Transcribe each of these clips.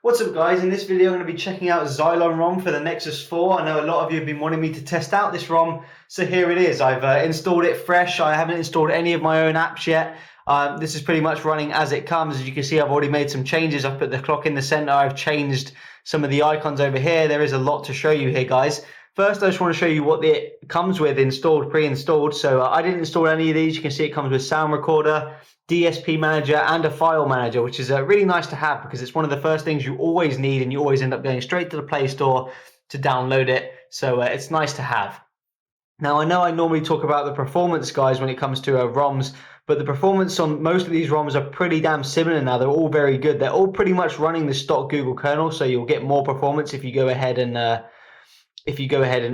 What's up guys, in this video I'm going to be checking out Xylon ROM for the Nexus 4. I know a lot of you have been wanting me to test out this ROM, so here it is. I've installed it fresh. I haven't installed any of my own apps yet. This is pretty much running as it comes. As you can see, I've already made some changes. I've put the clock in the center. I've changed some of the icons over here. There is a lot to show you here, guys. First, I just want to show you what it comes with installed, pre-installed. So I didn't install any of these. You can see it comes with sound recorder, DSP manager, and a file manager, which is really nice to have because it's one of the first things you always need, and you always end up going straight to the Play Store to download it. So it's nice to have. Now, I know I normally talk about the performance, guys, when it comes to ROMs, but the performance on most of these ROMs are pretty damn similar now. They're all very good. They're all pretty much running the stock Google kernel, so you'll get more performance if you go ahead and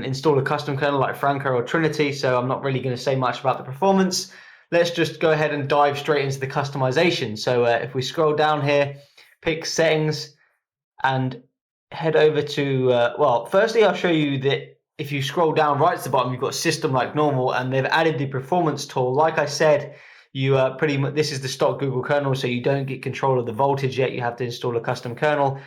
install a custom kernel like Franco or Trinity. So I'm not really going to say much about the performance. Let's just go ahead and dive straight into the customization. So if we scroll down here, pick settings and head over to, well, firstly, I'll show you that if you scroll down right to the bottom, you've got system like normal, and they've added the performance tool. Like I said, you pretty much, this is the stock Google kernel, so you don't get control of the voltage yet. You have to install a custom kernel.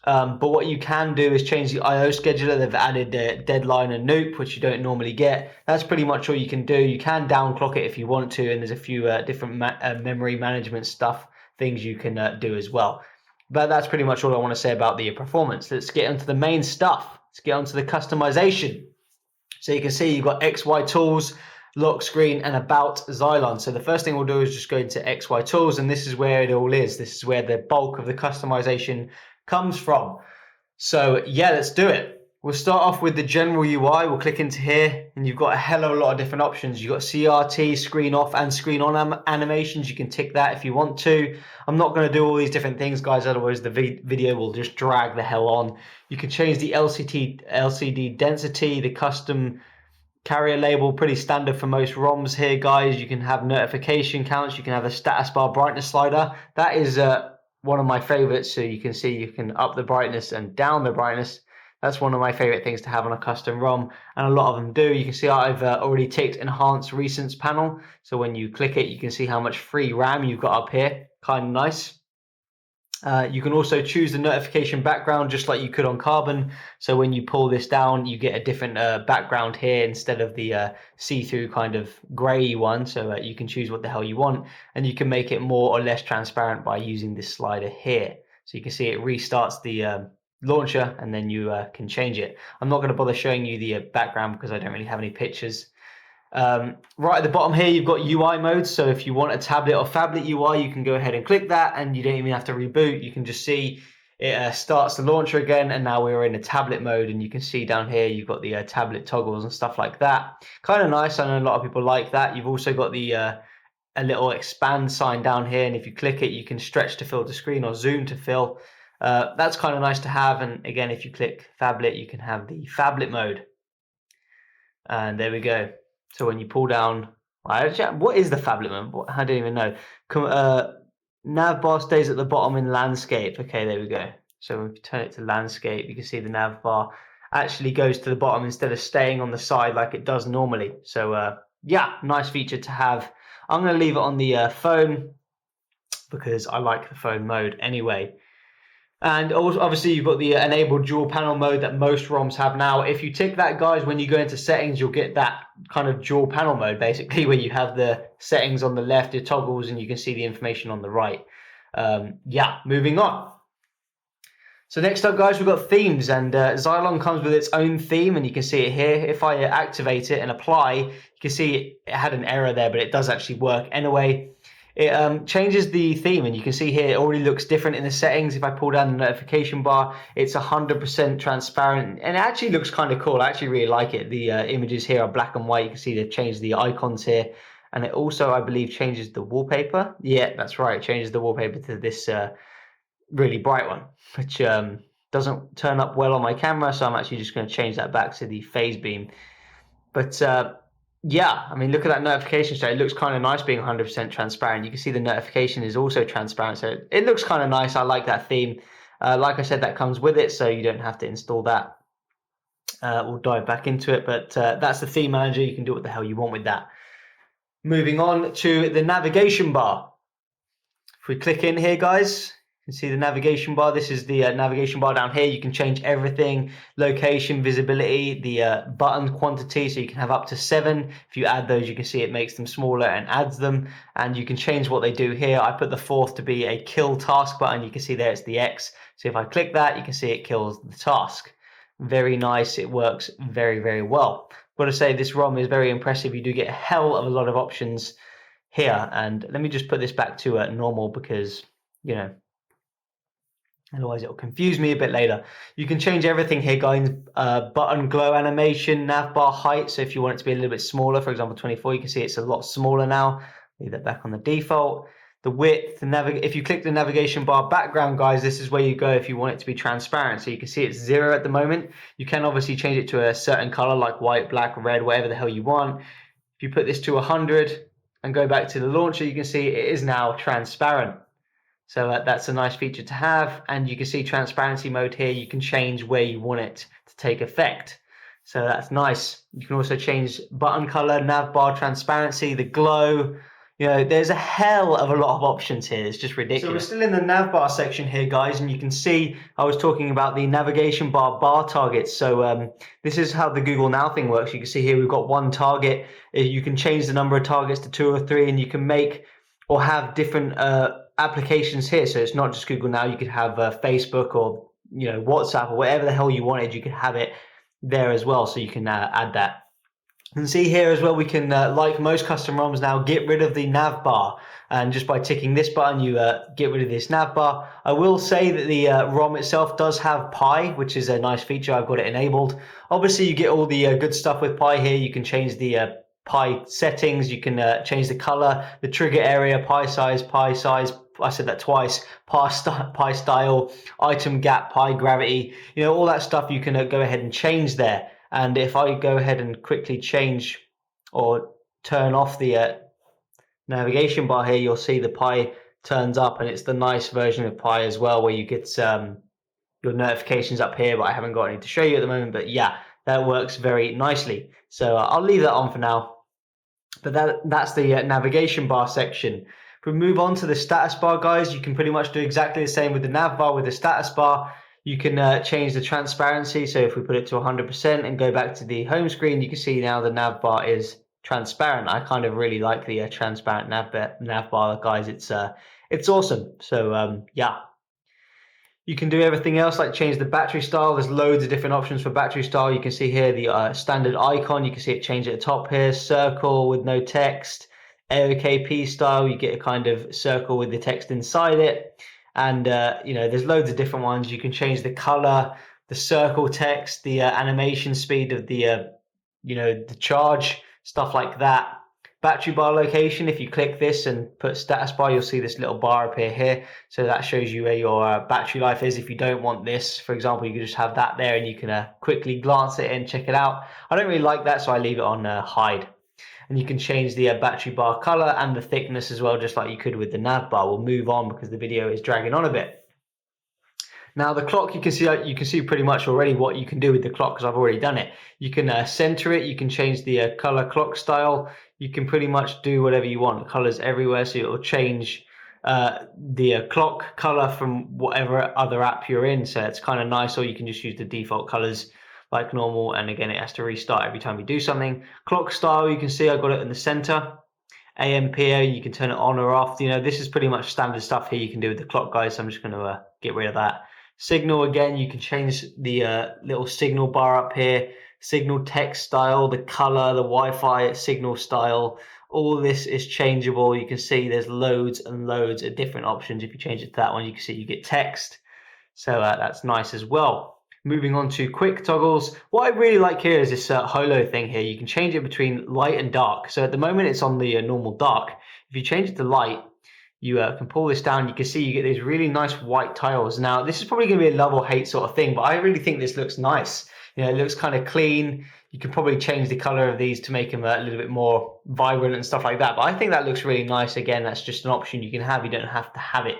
But what you can do is change the I/O scheduler. They've added deadline and Noop, which you don't normally get. That's pretty much all you can do. You can downclock it if you want to, and there's a few different memory management things you can do as well. But that's pretty much all I want to say about the performance. Let's get into the main stuff. Let's get onto the customization. So you can see you've got XY tools, lock screen, and about Xylon. So the first thing we'll do is just go into XY tools, and this is where it all is. This is where the bulk of the customization comes from. So yeah, let's do it. We'll start off with the general UI. We'll click into here, and you've got a hell of a lot of different options. You've got CRT, screen off and screen on animations. You can tick that if you want to. I'm not going to do all these different things, guys, otherwise the video will just drag the hell on. You can change the LCD density, the custom carrier label, pretty standard for most ROMs here, guys. You can have notification counts. You can have a status bar brightness slider. That is one of my favorites. So you can see you can up the brightness and down the brightness. That's one of my favorite things to have on a custom ROM, and a lot of them do. You can see I've already ticked enhance recents panel. So when you click it, you can see how much free RAM you've got up here. Kind of nice. You can also choose the notification background just like you could on Carbon. So when you pull this down, you get a different background here instead of the see-through kind of grey one. So you can choose what the hell you want, and you can make it more or less transparent by using this slider here. So you can see it restarts the launcher, and then you can change it. I'm not going to bother showing you the background because I don't really have any pictures. Right at the bottom here, you've got UI modes. So if you want a tablet or phablet UI, you can go ahead and click that, and you don't even have to reboot. You can just see it starts the launcher again, and now we're in a tablet mode, and you can see down here you've got the tablet toggles and stuff like that. Kind of nice. I know a lot of people like that. You've also got the a little expand sign down here, and if you click it, you can stretch to fill the screen or zoom to fill. That's kind of nice to have. And again, if you click phablet, you can have the phablet mode, and there we go. So when you pull down, what is the phablet mode? I don't even know. Nav bar stays at the bottom in landscape. Okay, there we go. So if you turn it to landscape, you can see the nav bar actually goes to the bottom instead of staying on the side like it does normally. So yeah, nice feature to have. I'm going to leave it on the phone because I like the phone mode anyway. And also, obviously, you've got the enabled dual panel mode that most ROMs have now. If you tick that, guys, when you go into settings, you'll get that kind of dual panel mode, basically, where you have the settings on the left, your toggles, and you can see the information on the right. Yeah, moving on. So next up, guys, we've got themes, and Xylon comes with its own theme, and you can see it here. If I activate it and apply, you can see it had an error there, but it does actually work anyway. It changes the theme, and you can see here it already looks different in the settings. If I pull down the notification bar, it's 100% transparent, and it actually looks kind of cool. I actually really like it. The images here are black and white. You can see they've changed the icons here, and it also, I believe, changes the wallpaper. Yeah, that's right. It changes the wallpaper to this really bright one, which doesn't turn up well on my camera, so I'm actually just going to change that back to the phase beam. But yeah, I mean, look at that notification state. It looks kind of nice being 100% transparent. You can see the notification is also transparent, so it looks kind of nice. I like that theme. Like I said, that comes with it, so you don't have to install that. We'll dive back into it, but that's the theme manager. You can do what the hell you want with that. Moving on to the navigation bar. If we click in here, guys, You can see the navigation bar. This is the navigation bar down here. You can change everything: location, visibility, the button quantity. So you can have up to 7. If you add those, you can see it makes them smaller and adds them. And you can change what they do here. I put the 4th to be a kill task button. You can see there it's the X. So if I click that, you can see it kills the task. Very nice. It works very, very well. I've got to say, this ROM is very impressive. You do get a hell of a lot of options here. And let me just put this back to normal because, you know, otherwise it'll confuse me a bit later. You can change everything here, guys. Button glow animation, navbar height. So if you want it to be a little bit smaller, for example, 24, you can see it's a lot smaller now. Leave that back on the default. The width, if you click the navigation bar background, guys, this is where you go if you want it to be transparent. So you can see it's 0 at the moment. You can obviously change it to a certain color like white, black, red, whatever the hell you want. If you put this to 100 and go back to the launcher, you can see it is now transparent. So that's a nice feature to have. And you can see transparency mode here. You can change where you want it to take effect. So that's nice. You can also change button color, nav bar transparency, the glow. You know, there's a hell of a lot of options here. It's just ridiculous. So we're still in the nav bar section here, guys. And you can see I was talking about the navigation bar targets. So this is how the Google Now thing works. You can see here we've got 1 target. You can change the number of targets to 2 or 3, and you can make or have different applications here. So it's not just Google Now. You could have Facebook or, you know, WhatsApp or whatever the hell you wanted. You could have it there as well. So you can add that. You can see here as well, we can, like most custom ROMs now, get rid of the nav bar. And just by ticking this button, you get rid of this nav bar. I will say that the ROM itself does have Pi, which is a nice feature. I've got it enabled. Obviously, you get all the good stuff with Pi here. You can change the Pi settings. You can change the color, the trigger area, Pi size. I said that twice. Pi style, item gap, Pi gravity. You know, all that stuff you can go ahead and change there. And if I go ahead and quickly change or turn off the navigation bar here, you'll see the Pi turns up, and it's the nice version of Pi as well, where you get your notifications up here, but I haven't got any to show you at the moment. But yeah, that works very nicely. So I'll leave that on for now. But that's the navigation bar section. If we move on to the status bar, guys, you can pretty much do exactly the same with the nav bar. With the status bar, you can change the transparency. So if we put it to 100% and go back to the home screen, you can see now the nav bar is transparent. I kind of really like the transparent nav bar, guys. It's awesome. So yeah. You can do everything else, like change the battery style. There's loads of different options for battery style. You can see here the standard icon. You can see it change at the top here. Circle with no text. AOKP style, you get a kind of circle with the text inside it. And you know, there's loads of different ones. You can change the color, the circle text, the animation speed of the you know, the charge, stuff like that. Battery bar location, if you click this and put status bar, you'll see this little bar appear here. So that shows you where your battery life is. If you don't want this, for example, you can just have that there and you can quickly glance at it and check it out. I don't really like that, so I leave it on hide. And you can change the battery bar color and the thickness as well, just like you could with the nav bar. We'll move on because the video is dragging on a bit. Now the clock, you can see pretty much already what you can do with the clock, because I've already done it. You can center it. You can change the color clock style. You can pretty much do whatever you want. Colors everywhere, so it will change the clock color from whatever other app you're in. So it's kind of nice. Or you can just use the default colors like normal, and again it has to restart every time you do something. Clock style, you can see I've got it in the center. AMPO, you can turn it on or off. You know, this is pretty much standard stuff here you can do with the clock, guys. So I'm just going to get rid of that. Signal, again, you can change the little signal bar up here. Signal text style, the color, the Wi-Fi signal style. All this is changeable. You can see there's loads and loads of different options. If you change it to that one, you can see you get text. So that's nice as well. Moving on to quick toggles. What I really like here is this holo thing here. You can change it between light and dark. So at the moment it's on the normal dark. If you change it to light, you can pull this down. You can see you get these really nice white tiles. Now this is probably going to be a love or hate sort of thing, but I really think this looks nice. You know, it looks kind of clean. You can probably change the color of these to make them a little bit more vibrant and stuff like that. But I think that looks really nice. Again, that's just an option you can have. You don't have to have it.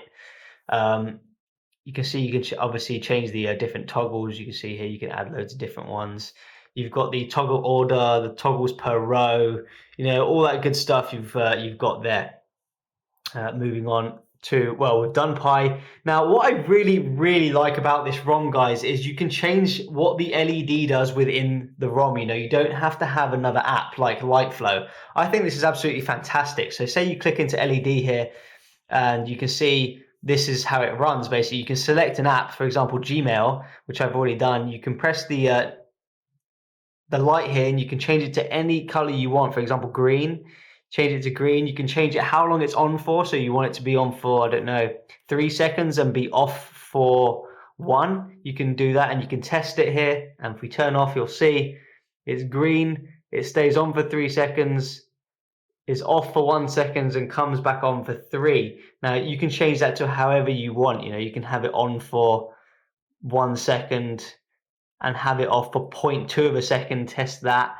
You can see you can obviously change the different toggles. You can see here you can add loads of different ones. You've got the toggle order, the toggles per row, you know, all that good stuff you've got there. Moving on well, we've done Pi. Now, what I really like about this ROM, guys, is you can change what the LED does within the ROM. You know, you don't have to have another app like LightFlow. I think this is absolutely fantastic. So say you click into LED here and you can see this is how it runs. Basically, you can select an app, for example, Gmail, which I've already done. You can press the light here and you can change it to any color you want. For example, green. Change it to green. You can change it how long it's on for. So you want it to be on for, I don't know, 3 seconds and be off for 1. You can do that and you can test it here. And if we turn off, you'll see it's green. It stays on for 3 seconds, is off for 1 second and comes back on for 3. Now you can change that to however you want. You know, you can have it on for 1 second and have it off for 0.2 of a second. Test that.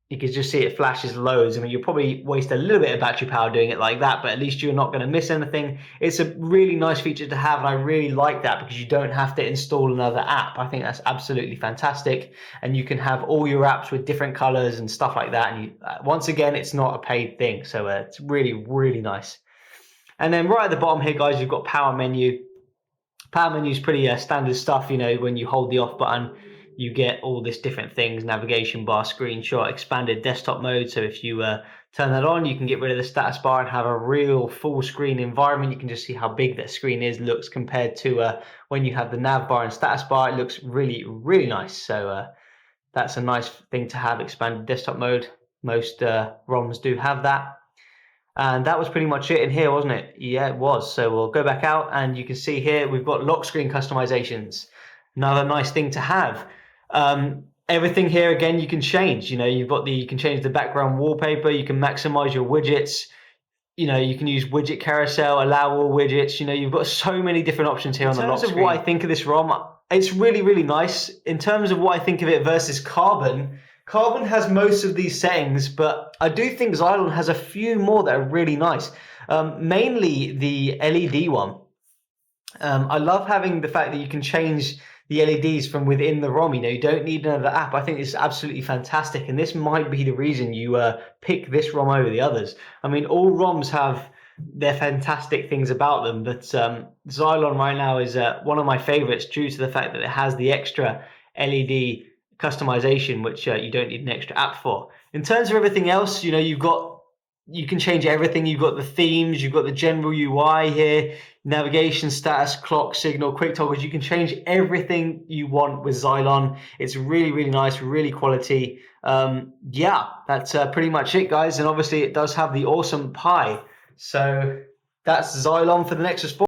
You can just see it flashes loads. I mean, you'll probably waste a little bit of battery power doing it like that, but at least you're not going to miss anything. It's a really nice feature to have, and I really like that because you don't have to install another app. I think that's absolutely fantastic, and you can have all your apps with different colors and stuff like that. And once again, it's not a paid thing, so it's really nice. And then right at the bottom here, guys, you've got power menu. Power menu is pretty standard stuff. You know, when you hold the off button, you get all this different things: navigation bar, screenshot, expanded desktop mode. So if you turn that on, you can get rid of the status bar and have a real full screen environment. You can just see how big that screen looks compared to when you have the nav bar and status bar. It looks really nice. So that's a nice thing to have, expanded desktop mode. Most ROMs do have that. And that was pretty much it in here, wasn't it? Yeah, it was. So we'll go back out and you can see here we've got lock screen customizations. Another nice thing to have. Everything here again you can change. You know, you can change the background wallpaper, you can maximize your widgets, you know, you can use widget carousel, allow all widgets. You know, you've got so many different options here on the lock screen. In terms of what I think of this ROM, it's really nice. In terms of what I think of it versus Carbon has most of these settings, but I do think Xylon has a few more that are really nice. Mainly the LED one. I love having the fact that you can change the LEDs from within the ROM. You know, you don't need another app. I think it's absolutely fantastic, and this might be the reason you pick this ROM over the others. I mean, all ROMs have their fantastic things about them, but Xylon right now is one of my favorites due to the fact that it has the extra LED customization, which you don't need an extra app for. In terms of everything else, you know, you can change everything. You've got the themes, you've got the general UI here, navigation, status, clock, signal, quick toggles. You can change everything you want with Xylon. It's really nice, really quality. Yeah, that's pretty much it, guys. And obviously it does have the awesome Pi. So that's Xylon for the Nexus 4.